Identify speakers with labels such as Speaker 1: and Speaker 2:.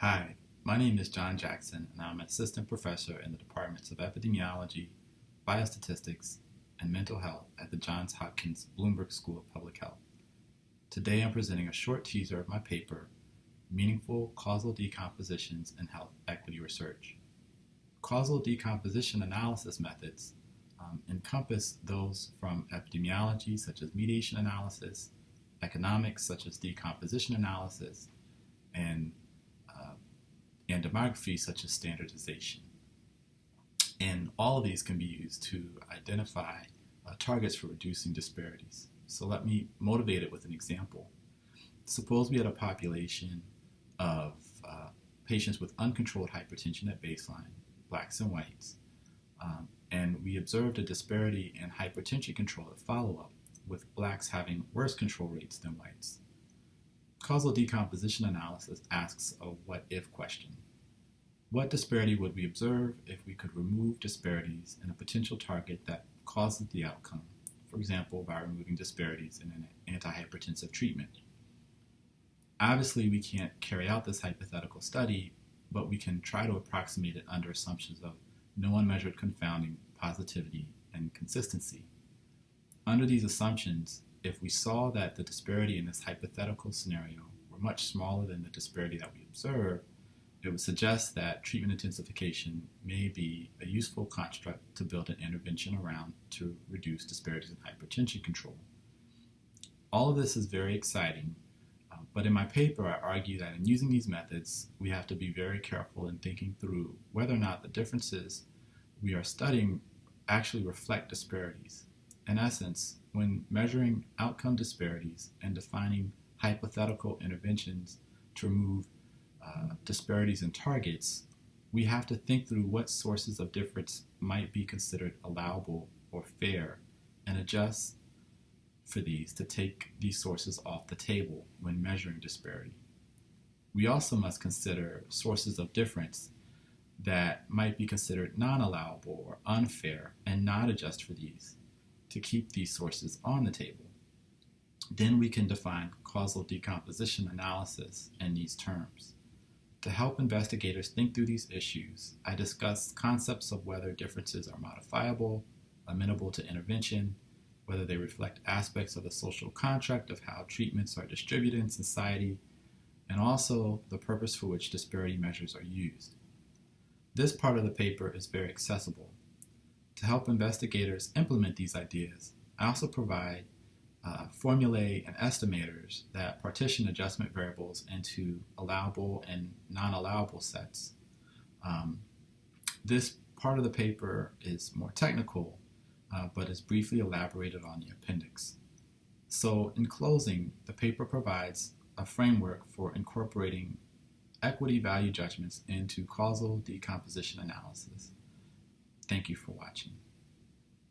Speaker 1: Hi, my name is John Jackson, and I'm an assistant professor in the departments of Epidemiology, Biostatistics, and Mental Health at the Johns Hopkins Bloomberg School of Public Health. Today I'm presenting a short teaser of my paper, Meaningful Causal Decompositions in Health Equity Research. Causal decomposition analysis methods encompass those from epidemiology, such as mediation analysis, economics, such as decomposition analysis, and demography, such as standardization. And all of these can be used to identify targets for reducing disparities. So let me motivate it with an example. Suppose we had a population of patients with uncontrolled hypertension at baseline, blacks and whites, and we observed a disparity in hypertension control at follow-up, with blacks having worse control rates than whites. Causal decomposition analysis asks a what-if question. What disparity would we observe if we could remove disparities in a potential target that causes the outcome, for example, by removing disparities in an antihypertensive treatment? Obviously, we can't carry out this hypothetical study, but we can try to approximate it under assumptions of no unmeasured confounding, positivity, and consistency. Under these assumptions, if we saw that the disparity in this hypothetical scenario were much smaller than the disparity that we observed, it would suggest that treatment intensification may be a useful construct to build an intervention around to reduce disparities in hypertension control. All of this is very exciting, but in my paper I argue that in using these methods, we have to be very careful in thinking through whether or not the differences we are studying actually reflect disparities. In essence, when measuring outcome disparities and defining hypothetical interventions to remove disparities in targets, we have to think through what sources of difference might be considered allowable or fair and adjust for these to take these sources off the table when measuring disparity. We also must consider sources of difference that might be considered non-allowable or unfair and not adjust for these to keep these sources on the table. Then we can define causal decomposition analysis in these terms. To help investigators think through these issues, I discussed concepts of whether differences are modifiable, amenable to intervention, whether they reflect aspects of the social contract of how treatments are distributed in society, and also the purpose for which disparity measures are used. This part of the paper is very accessible. To help investigators implement these ideas, I also provide formulae and estimators that partition adjustment variables into allowable and non-allowable sets. This part of the paper is more technical, but is briefly elaborated on the appendix. So in closing, the paper provides a framework for incorporating equity value judgments into causal decomposition analysis. Thank you for watching.